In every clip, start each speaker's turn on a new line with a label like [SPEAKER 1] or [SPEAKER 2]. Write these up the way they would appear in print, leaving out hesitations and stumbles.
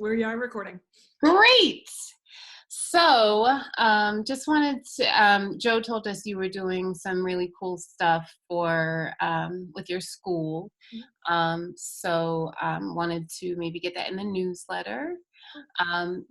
[SPEAKER 1] We are recording.
[SPEAKER 2] Great. So, just wanted to, Joe told us you were doing some really cool stuff for, with your school. Wanted to maybe get that in the newsletter.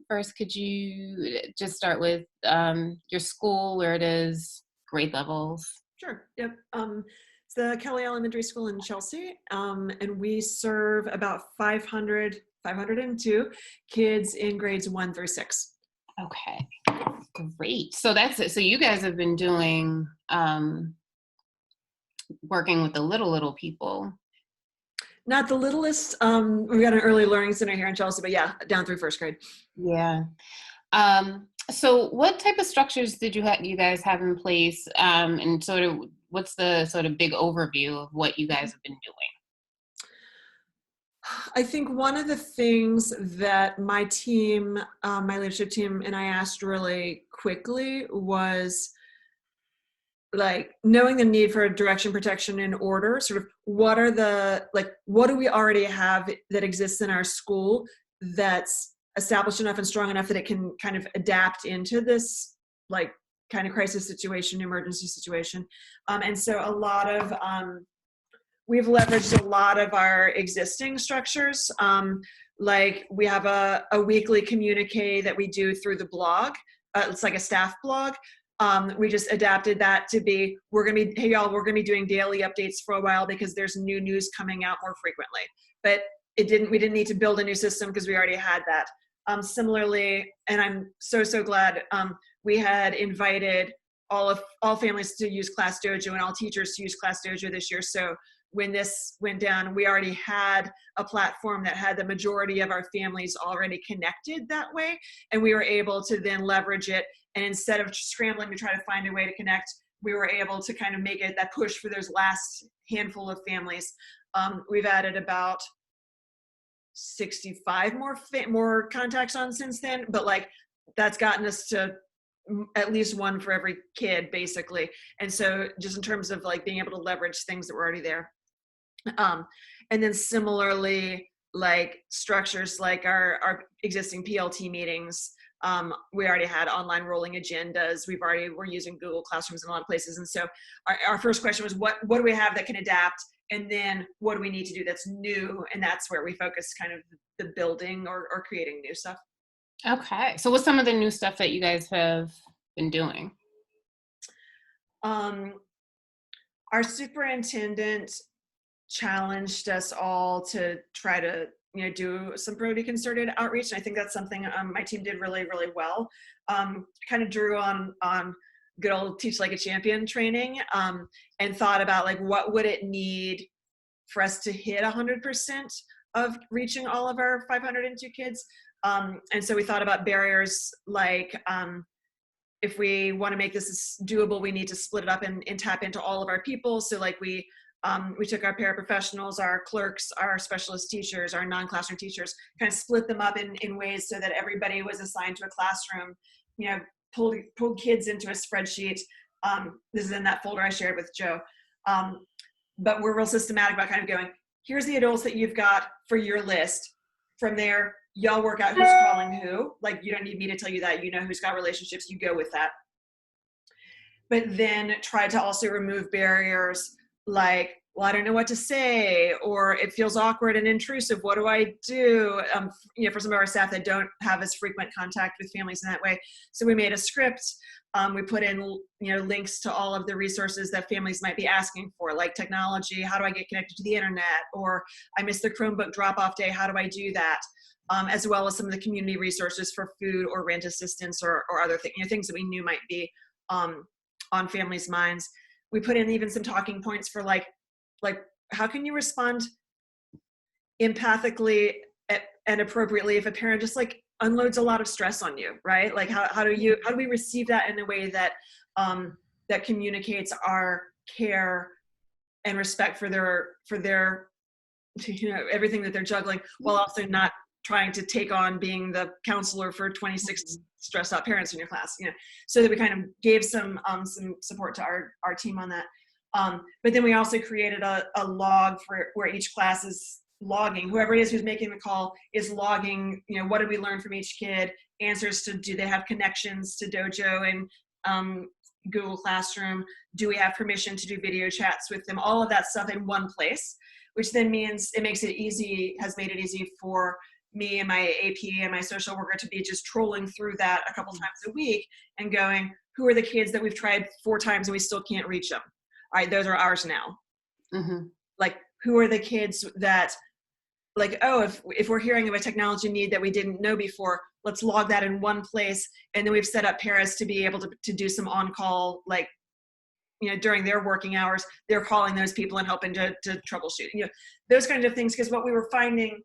[SPEAKER 2] First, could you just start with your school, where it is, grade levels?
[SPEAKER 1] Sure. Yep. It's the Kelly Elementary School in Chelsea, and we serve about 502 kids in grades 1 through 6.
[SPEAKER 2] Okay, great. So that's it. So you guys have been doing working with the little people.
[SPEAKER 1] Not the littlest. We've got an early learning center here in Chelsea, but yeah, down through 1st grade.
[SPEAKER 2] Yeah. So what type of structures did you guys have in place? And sort of what's the sort of big overview of what you guys have been doing?
[SPEAKER 1] I think one of the things that my team, my leadership team, and I asked really quickly was like knowing the need for direction, protection, and order. Sort of what do we already have that exists in our school that's established enough and strong enough that it can kind of adapt into this like kind of crisis situation, emergency situation. And so a lot of, we've leveraged a lot of our existing structures. Like we have a weekly communique that we do through the blog. It's like a staff blog. We just adapted that to be, we're going to be doing daily updates for a while because there's new news coming out more frequently. But we didn't need to build a new system because we already had that. Similarly, and I'm so glad, we had invited all families to use Class Dojo and all teachers to use Class Dojo this year. So when this went down, we already had a platform that had the majority of our families already connected that way. And we were able to then leverage it. And instead of scrambling to try to find a way to connect, we were able to kind of make it that push for those last handful of families. We've added about 65 more contacts on since then, but like that's gotten us to at least one for every kid basically. And so just in terms of like being able to leverage things that were already there. And then similarly, like structures like our existing PLT meetings, we already had online rolling agendas. We're using Google Classrooms in a lot of places. And so our first question was, what do we have that can adapt? And then what do we need to do that's new? And that's where we focus kind of the building or creating new stuff.
[SPEAKER 2] Okay. So what's some of the new stuff that you guys have been doing?
[SPEAKER 1] Our superintendent challenged us all to try to do some pretty concerted outreach. And I think that's something my team did really, really well. Kind of drew on good old Teach Like a Champion training, and thought about like what would it need for us to hit 100% of reaching all of our 502 kids. And so we thought about barriers like if we want to make this doable, we need to split it up and tap into all of our people. So like we took our paraprofessionals, our clerks, our specialist teachers, our non-classroom teachers, kind of split them up in ways so that everybody was assigned to a classroom, pulled kids into a spreadsheet. This is in that folder I shared with Joe. But we're real systematic about kind of going, here's the adults that you've got for your list. From there, y'all work out who's calling who. Like, you don't need me to tell you that. You know who's got relationships. You go with that. But then try to also remove barriers like, well, I don't know what to say, or it feels awkward and intrusive. What do I do? For some of our staff that don't have as frequent contact with families in that way. So we made a script. We put in, links to all of the resources that families might be asking for, like technology. How do I get connected to the internet? Or I missed the Chromebook drop-off day. How do I do that? As well as some of the community resources for food or rent assistance or other things, things that we knew might be on families' minds. We put in even some talking points for like how can you respond empathically and appropriately if a parent just like unloads a lot of stress on you, right? Like how do we receive that in a way that that communicates our care and respect for their everything that they're juggling, while also not trying to take on being the counselor for 26 stressed out parents in your class, so that we kind of gave some support to our team on that. But then we also created a log for where each class is logging. Whoever it is who's making the call is logging, what did we learn from each kid, answers to, do they have connections to Dojo and Google Classroom? Do we have permission to do video chats with them? All of that stuff in one place, which then means it makes it easy, has made it easy for me and my AP and my social worker to be just trolling through that a couple times a week and going, who are the kids that we've tried 4 times and we still can't reach them? All right, those are ours now.
[SPEAKER 2] Mm-hmm.
[SPEAKER 1] Like, who are the kids that, like, oh, if we're hearing of a technology need that we didn't know before, let's log that in one place. And then we've set up paras to be able to do some on-call, like, during their working hours, they're calling those people and helping to troubleshoot, those kinds of things. Because what we were finding,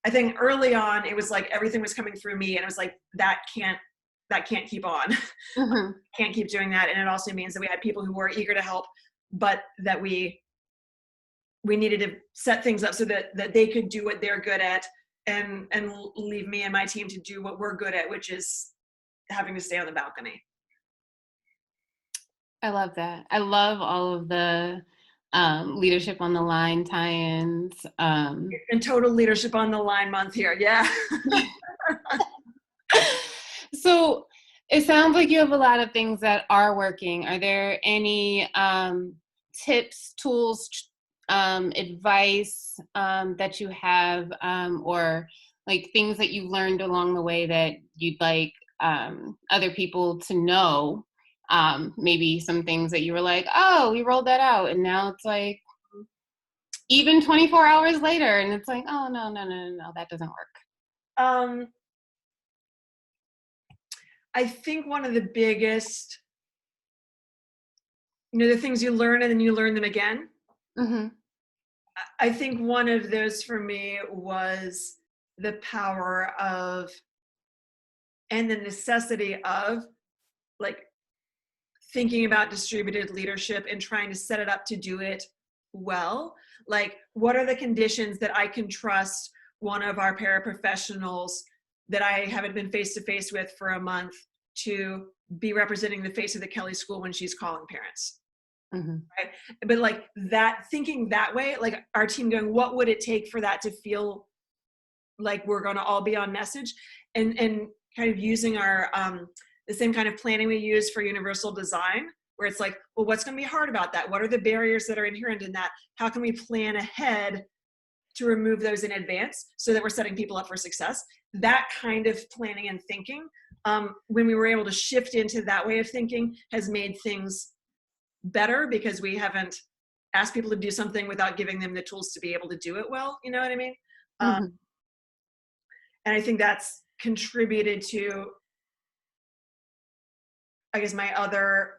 [SPEAKER 1] I think early on, it was like everything was coming through me, and it was like, that can't keep on.
[SPEAKER 2] Mm-hmm.
[SPEAKER 1] Can't keep doing that. And it also means that we had people who were eager to help, but that we needed to set things up so that they could do what they're good at and leave me and my team to do what we're good at, which is having to stay on the balcony.
[SPEAKER 2] I love that. I love all of the leadership on the line tie-ins.
[SPEAKER 1] And total leadership on the line month here. Yeah.
[SPEAKER 2] So it sounds like you have a lot of things that are working. Are there any tips, tools, advice that you have, or like things that you learned along the way that you'd like other people to know? Maybe some things that you were like, oh, we rolled that out, and now it's like even 24 hours later, and it's like, oh, no, that doesn't work.
[SPEAKER 1] I think one of the biggest, the things you learn and then you learn them again.
[SPEAKER 2] Mm-hmm.
[SPEAKER 1] I think one of those for me was the power of, and the necessity of, like, thinking about distributed leadership and trying to set it up to do it well. Like, what are the conditions that I can trust one of our paraprofessionals that I haven't been face-to-face with for a month to be representing the face of the Kelly School when she's calling parents?
[SPEAKER 2] Mm-hmm.
[SPEAKER 1] Right? But like that, thinking that way, like our team going, what would it take for that to feel like we're going to all be on message, and kind of using our, the same kind of planning we use for universal design, where it's like, well, what's going to be hard about that? What are the barriers that are inherent in that? How can we plan ahead to remove those in advance so that we're setting people up for success? That kind of planning and thinking, when we were able to shift into that way of thinking, has made things better, because we haven't asked people to do something without giving them the tools to be able to do it well. You know what I mean?
[SPEAKER 2] Mm-hmm.
[SPEAKER 1] And I think that's contributed to, I guess, my other,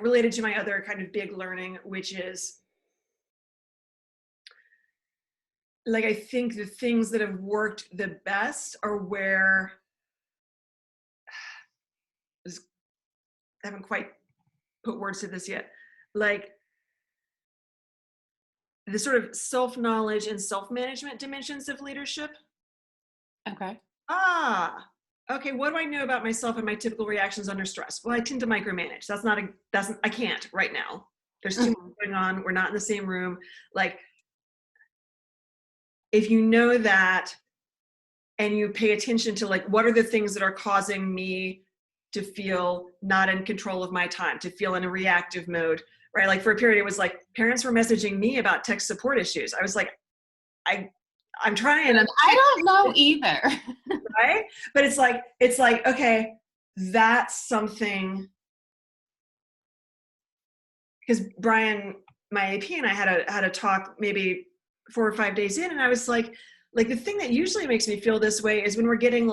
[SPEAKER 1] related to my other kind of big learning, which is, like, I think the things that have worked the best are where I haven't quite put words to this yet. Like, the sort of self-knowledge and self-management dimensions of leadership.
[SPEAKER 2] Okay.
[SPEAKER 1] Okay, what do I know about myself and my typical reactions under stress? Well, I tend to micromanage. I can't right now. There's too much going on. We're not in the same room. Like, if you know that and you pay attention to, like, what are the things that are causing me to feel not in control of my time, to feel in a reactive mode, right? Like, for a period, it was like parents were messaging me about tech support issues. I was like, I'm trying.
[SPEAKER 2] I don't know either.
[SPEAKER 1] Right? But it's like, okay, that's something, because Brian, my AP, and I had a talk maybe 4 or 5 days in, and I was like the thing that usually makes me feel this way is when we're getting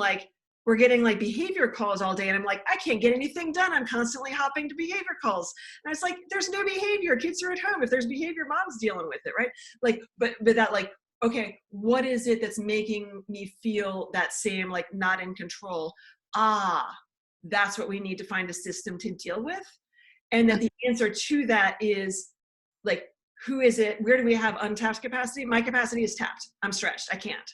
[SPEAKER 1] behavior calls all day, and I'm like, I can't get anything done. I'm constantly hopping to behavior calls. And it's like, there's no behavior. Kids are at home. If there's behavior, mom's dealing with it, right? Like, but that, like, okay, what is it that's making me feel that same, like, not in control? That's what we need to find a system to deal with. And that the answer to that is, like, who is it? Where do we have untapped capacity? My capacity is tapped. I'm stretched. I can't.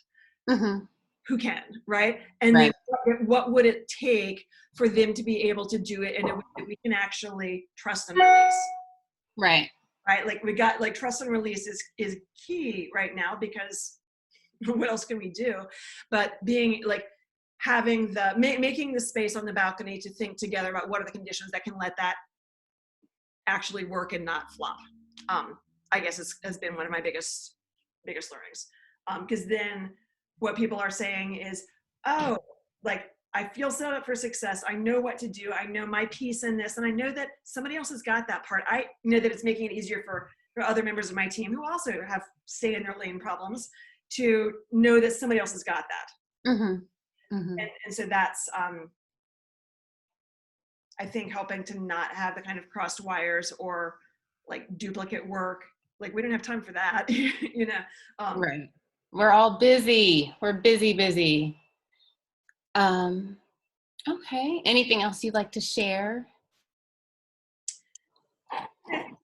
[SPEAKER 2] Mm-hmm.
[SPEAKER 1] Who can, right? And
[SPEAKER 2] right.
[SPEAKER 1] Then what would it take for them to be able to do it in a way that we can actually trust and release?
[SPEAKER 2] Right.
[SPEAKER 1] right? Like we got like trust and release is key right now, because what else can we do? But being like having the making the space on the balcony to think together about what are the conditions that can let that actually work and not flop. I guess has been one of my biggest learnings. Because then what people are saying is, oh, like I feel set up for success. I know what to do. I know my piece in this, and I know that somebody else has got that part. I know that it's making it easier for other members of my team who also have stay in their lane problems to know that somebody else has got that.
[SPEAKER 2] Mm-hmm. Mm-hmm.
[SPEAKER 1] And so that's, I think, helping to not have the kind of crossed wires or like duplicate work. Like we don't have time for that, you know.
[SPEAKER 2] Right. We're all busy. We're busy. Okay. Anything else you'd like to share?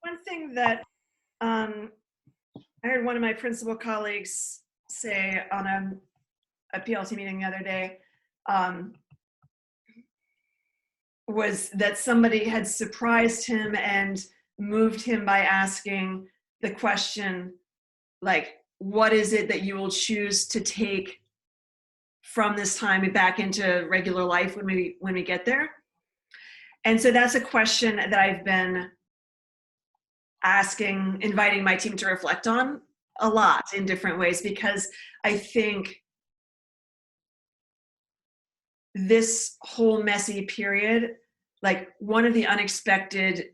[SPEAKER 1] One thing that I heard one of my principal colleagues say on a PLT meeting the other day, was that somebody had surprised him and moved him by asking the question, like, what is it that you will choose to take from this time back into regular life when we get there? And so that's a question that I've been asking, inviting my team to reflect on a lot in different ways, because I think this whole messy period, like one of the unexpected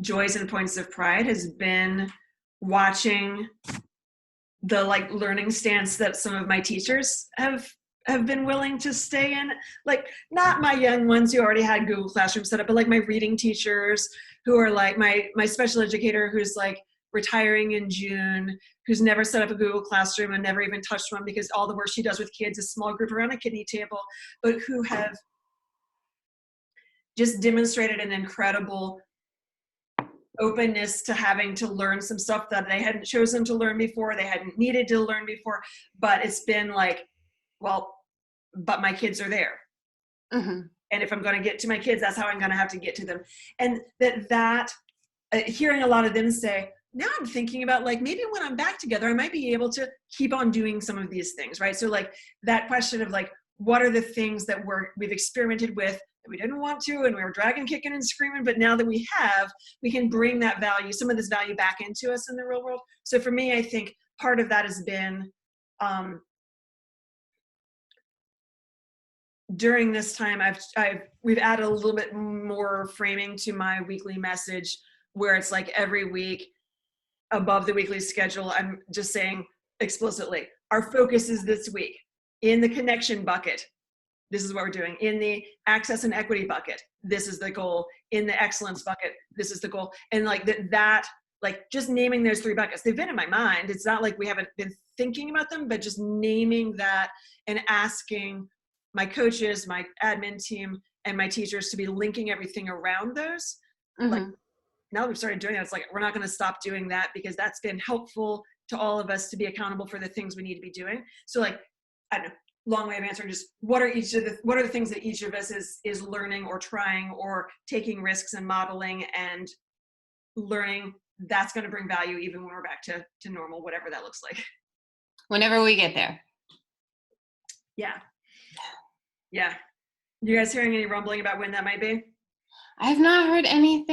[SPEAKER 1] joys and points of pride has been watching the like learning stance that some of my teachers have been willing to stay in. Like not my young ones who already had Google Classroom set up, but like my reading teachers who are like my special educator who's like retiring in June, who's never set up a Google Classroom and never even touched one because all the work she does with kids is small group around a kidney table, but who have just demonstrated an incredible openness to having to learn some stuff that they hadn't chosen to learn before, they hadn't needed to learn before, but it's been like, well, but my kids are there.
[SPEAKER 2] Mm-hmm.
[SPEAKER 1] And if I'm going to get to my kids, that's how I'm going to have to get to them. And that hearing a lot of them say, now I'm thinking about like, maybe when I'm back together, I might be able to keep on doing some of these things, right? So like that question of like, what are the things that we've experimented with that we didn't want to, and we were dragging, kicking, and screaming, but now that we have, we can bring that value, some of this value back into us in the real world. So for me, I think part of that has been, during this time, we've added a little bit more framing to my weekly message, where it's like every week above the weekly schedule, I'm just saying explicitly, our focus is this week in the connection bucket. This is what we're doing. In the access and equity bucket, this is the goal. In the excellence bucket, this is the goal. And like that, like just naming those three buckets, they've been in my mind. It's not like we haven't been thinking about them, but just naming that and asking my coaches, my admin team, and my teachers to be linking everything around those.
[SPEAKER 2] Mm-hmm.
[SPEAKER 1] Like now that we've started doing that, it's like, we're not going to stop doing that, because that's been helpful to all of us to be accountable for the things we need to be doing. So like, I don't know, long way of answering, just what are the things that each of us is learning or trying or taking risks and modeling and learning that's going to bring value even when we're back to normal, whatever that looks like.
[SPEAKER 2] Whenever we get there.
[SPEAKER 1] Yeah. You guys hearing any rumbling about when that might be?
[SPEAKER 2] I have not heard anything